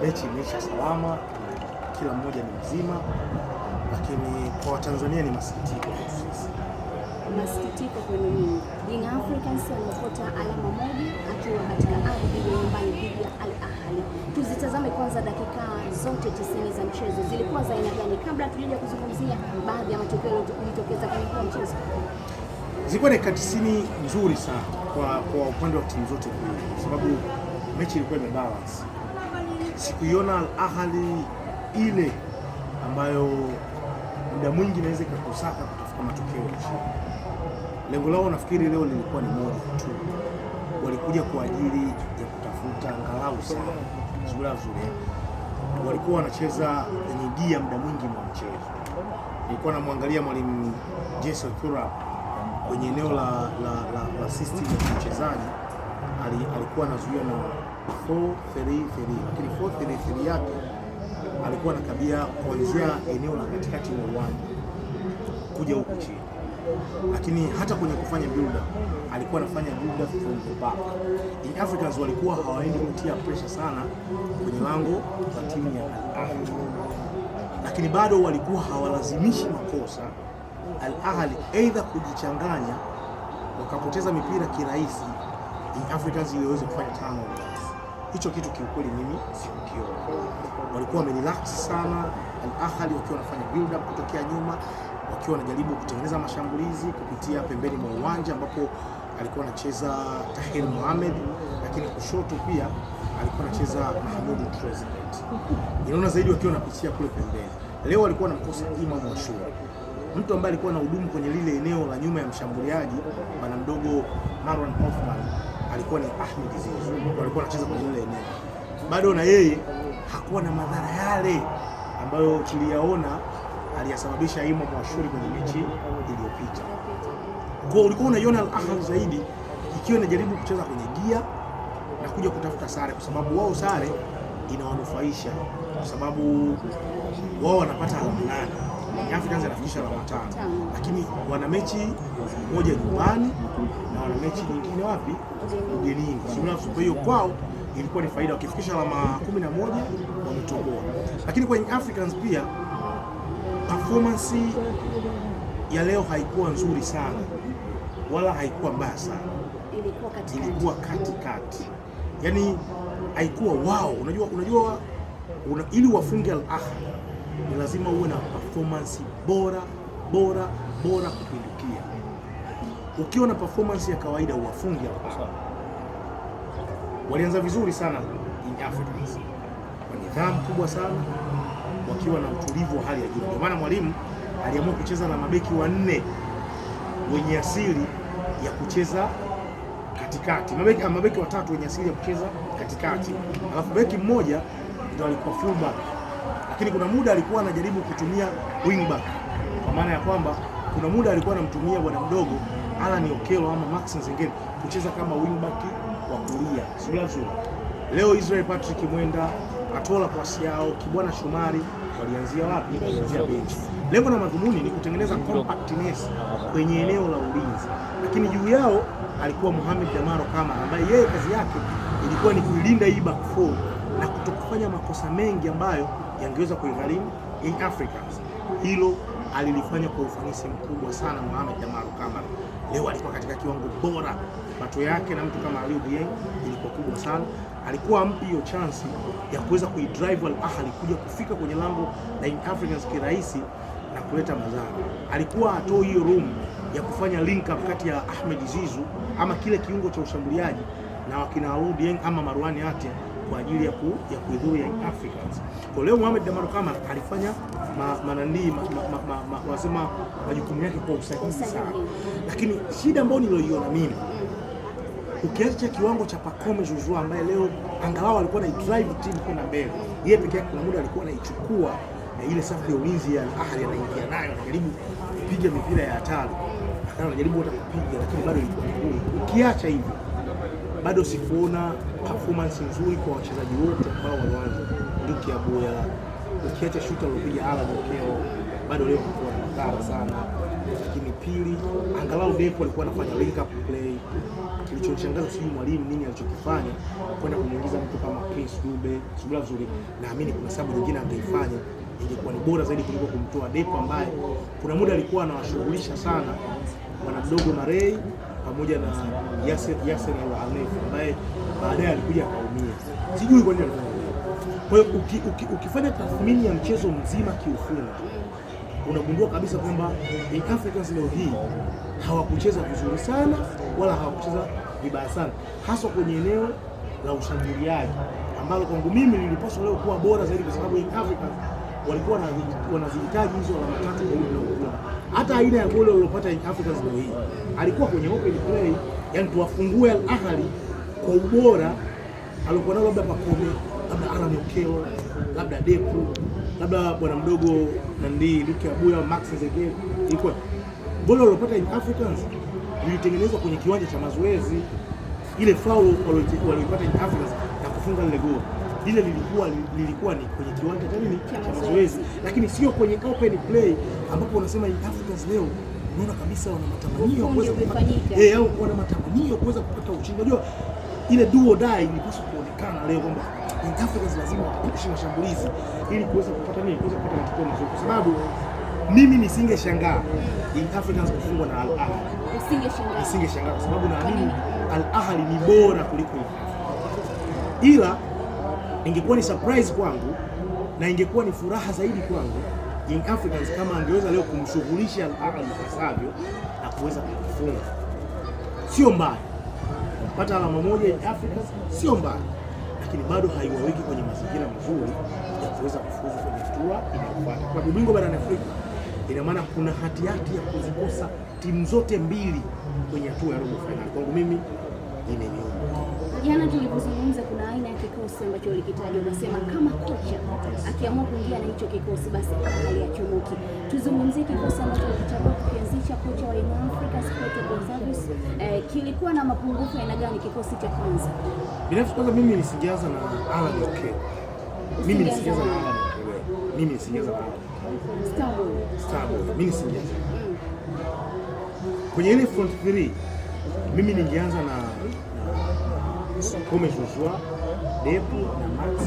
mechi imeisha salama, kila mmoja ni mzima, lakini kwa Watanzania ni masikitiko. Masikitiko kwenu nini? Young Africans wamepata alama moja akiwa katika ardhi ya nyumbani dhidi ya Al Ahly. Tuzitazame kwanza dakika zote 90 za mchezo zilikuwa za aina gani, kabla tulija kuzungumzia baadhi ya matokeo yaliyotokeza kwenye mchezo. Zilikuwa dakika 90 nzuri sana kwa upande wa timu zote mbili, kwa sababu mechi ilikuwa imebalance. Sikuiona Al Ahly ile ambayo muda mwingi naweza ikakusaka kutafuta matokeo ya ushindi. Lengo lao nafikiri leo lilikuwa ni moja tu, walikuja kwa ajili ya kutafuta angalau sana zuri. Walikuwa wanacheza kwenye gia muda mwingi mwa mchezo. Nilikuwa namwangalia mwalimu Jesse Otura kwenye eneo la system ya mchezaji, alikuwa anazuia na 4-3-3, lakini 4-3-3 yake alikuwa anakabia kuanzia eneo la katikati mwa uwanja kuja huku chini, lakini hata kwenye kufanya build up alikuwa anafanya build up from the back. In Africans walikuwa hawaendi kutia pressure sana kwenye lango la timu ya Al Ahly, lakini bado walikuwa hawalazimishi makosa Al Ahly aidha kujichanganya wakapoteza mipira kirahisi, In Africans iliweza kufanya turnovers. Hicho kitu kiukweli mimi sikukiona. Walikuwa wamerelax sana Al Ahly wakiwa wanafanya build up kutokea nyuma, wakiwa wanajaribu kutengeneza mashambulizi kupitia pembeni mwa uwanja ambapo alikuwa anacheza Tahir Mohamed, lakini kushoto pia alikuwa anacheza Mahmoud Trezeguet. Inaona zaidi wakiwa wanapitia kule pembeni. Leo walikuwa wanamkosa Imam Ashura, mtu ambaye alikuwa na hudumu kwenye lile eneo la nyuma ya mshambuliaji bana mdogo Marwan Othman, alikuwa ni Ahmed Zizu, walikuwa wanacheza kwenye lile eneo. Bado na yeye hakuwa na madhara yale ambayo tuliyaona aliyasababisha Imam Ashura kwenye mechi iliyopita. Kwa ulikuwa unaiona Al Ahly zaidi ikiwa inajaribu kucheza kwenye gia na kuja kutafuta sare, kwa sababu wao sare inawanufaisha, kwa sababu wao wanapata alama 8, Africans anafikisha alama 5, lakini wana mechi moja nyumbani na wana mechi nyingine wapi? Ugenini. Kwa hiyo kwao ilikuwa ni faida, wakifikisha alama 11 wametoboa. Lakini kwa Africans pia performance ya leo haikuwa nzuri sana wala haikuwa mbaya sana, ilikuwa katikati. Yaani haikuwa wao. Unajua ili wafunge Al Ahly ni lazima uwe na performance bora kupindukia. Ukiwa na performance ya kawaida uwafunge Al Ahly. Walianza vizuri sana in Africans, kwa nidhamu kubwa sana, wakiwa na utulivu wa hali ya juu. Kwa maana mwalimu aliamua kucheza na mabeki 4 wenye asili ya kucheza katikati, mabeki 3 wenye asili ya kucheza katikati, alafu beki mmoja ndio alikuwa fullback, lakini kuna muda alikuwa anajaribu kutumia wingback, kwa maana ya kwamba kuna muda alikuwa anamtumia bwana mdogo Alan Okello ama Max Nzengeli kucheza kama wingback wa kulia. Leo Israel Patrick Mwenda, Atola Kwasiao, Kibwana Shumari walianzia wapi? Walianzia bench. Lengo na madhumuni ni kutengeneza compactness kwenye eneo la ulinzi, lakini juu yao alikuwa Mohamed Damaro Kamara, ambaye yeye kazi yake ilikuwa ni kuilinda hii back four na kutokufanya makosa mengi ambayo yangeweza kuigharimu Young Africans. Hilo alilifanya kwa ufanisi mkubwa sana Mohamed Damaro Kamara. Leo alikuwa katika kiwango bora, macho yake na mtu kama Aliou Dieng ilikuwa kubwa sana. Alikuwa ampi hiyo chance ya kuweza kuidrive Al Ahly kuja kufika kwenye lango la Young Africans kirahisi na kuleta madhara. Alikuwa atoi hiyo room ya kufanya link up kati ya Ahmed Zizu ama kile kiungo cha ushambuliaji na wakina Aliou Dieng ama Marwan Ate kwa ajili ya kuidhuru Young Africans. Kwa leo Mohamed Damaro Kamara alifanya wasema majukumu yake kwa usahihi sana. Lakini shida ambayo niliyoiona mimi, ukiacha kiwango cha Pacome Zouzoua ambaye leo angalau alikuwa na drive team kwenda mbele, yeye pekee yake kuna muda alikuwa anaichukua ile safu ya ulinzi ya Al Ahly, anaingia nayo anajaribu kupiga mipira ya hatari, akawa anajaribu hata kupiga, lakini bado ilikuwa ngumu. Ukiacha hivi, bado sikuona performance nzuri kwa wachezaji wote ambao walianza. Duki Abuya, ukiacha shooter aliyopiga Alan Okello, bado leo kulikuwa na madhara sana. Lakini pili, angalau Depo alikuwa anafanya link up play. Kilichonishangaza sijui mwalimu nini alichokifanya kwenda kumuingiza mtu kama Prince Dennis Dube vizuri, naamini kuna sababu nyingine angeifanya ingekuwa ni bora zaidi kuliko kumtoa Depo ambaye kuna muda alikuwa anawashughulisha sana bwana mdogo na Ray pamoja na Yasser Al-Khelaifi ambaye baadaye alikuja akaumia. Sijui kwa nini alifanya hivyo. Kwa hiyo ukifanya tathmini ya mchezo mzima kiufundi, unagundua kabisa kwamba Young Africans leo hii hawakucheza vizuri sana wala hawakucheza vibaya sana, hasa kwenye eneo la ushambuliaji ambalo kwangu mimi lilipaswa leo kuwa bora zaidi, kwa sababu Young Africans walikuwa wanazihitaji hizo alama tatu kwa muda. Hata aina ya goli walilopata Young Africans leo hii alikuwa kwenye open play, yani tuwafungue Al Ahly kwa ubora alikuwa nao, labda Pacome, labda Alan Okello, labda Depo, labda bwana mdogo Nandi Luke Abuya, Max Nzengeli. Ilikuwa goli walilopata Young Africans lilitengenezwa kwenye kiwanja cha mazoezi. Ile foul walilopata Young Africans na kufunga ile goli lile lilikuwa ni kwenye kiwanja cha mazoezi, lakini sio kwenye open play ambapo unasema Young Africans leo unaona kabisa wana matamanio kuweza kupata wana matamanio kuweza kupata ushindi. Unajua ile do or die ilipaswa kuonekana leo kwamba Young Africans lazima wapushe mashambulizi ili kuweza kupata nini, kuweza kupata matokeo mazuri, kwa sababu mimi nisingeshangaa Young Africans kufungwa na Al Ahly. Nisingeshangaa kwa sababu naamini Al Ahly ni bora kuliko Young Africans, ila ingekuwa ni surprise kwangu na ingekuwa ni furaha zaidi kwangu Young Africans kama angeweza leo kumshughulisha Al Ahly ipasavyo na kuweza kufunga. Sio mbaya kupata alama moja Young Africans, sio mbaya, lakini bado haiwaweki kwenye mazingira mazuri ya kuweza kufuzu kwenye hatua inayofuata. Kwa ubingwa barani Afrika ina maana kuna hatihati ya kuzikosa timu zote mbili kwenye hatua ya robo finali. Kwangu mimi imeniuma. Jana tulipozungumza kuna aina ya kikosi ambacho ulikitaja, unasema kama kocha akiamua kuingia na hicho kikosi basi hali ya chomoki. Tuzungumzie kikosi ambacho ulichagua kukianzisha, kocha wa Young Africans Gonzalez. Kilikuwa na mapungufu aina gani kikosi cha kwanza? Binafsi kwanza mimi nisingeanza na Alan Okello. Mimi nisingeanza na Starboy. Mimi nisingeanza. Kwenye ile front three mimi ningeanza na Pacome Zouzoua, Depo na Max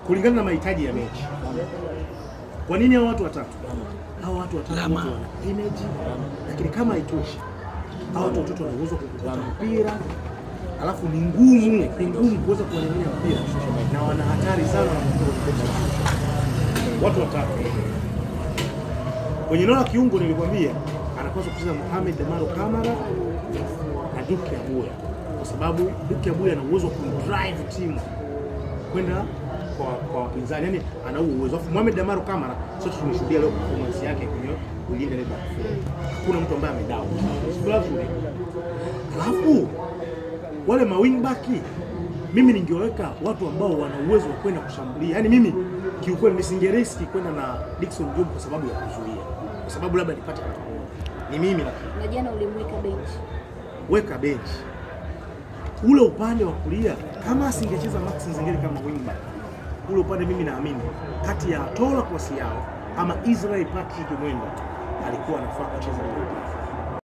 kulingana na mahitaji ya mechi. Kwa nini hao watu watatu? Hao watu watatu wana energy, lakini kama haitoshi, hao watu watatu wana uwezo kukutana mpira, alafu ni ngumu kuweza kuwanyang'anya mpira na wana hatari sana watu watatu. Kwenye eneo la kiungo nilikwambia anapaswa kucheza Mohamed Damaro Kamara na Duke Abuya, kwa sababu Duke Abuya ana uwezo wa kudrive team kwenda kwa wapinzani, yani ana uwezo. Alafu Mohamed Damaro Kamara sote tumeshuhudia leo performance yake kwenye kulinda ile backfield. Hakuna mtu ambaye amedao. Alafu wale mawing back mimi ningeweka watu ambao wana uwezo wa kwenda kushambulia. Yaani mimi kiukweli nisingeriski kwenda na Dickson Job kwa sababu ya kuzuia, kwa sababu labda nipate ni mimi. Na jana ulimweka bench. Weka bench. Ule upande wa kulia kama asingecheza Max Nzengeli kama wing back, ule upande mimi naamini kati ya Tola Kwasi yao ama Israel Patrick Mwenda alikuwa anafaa kucheza.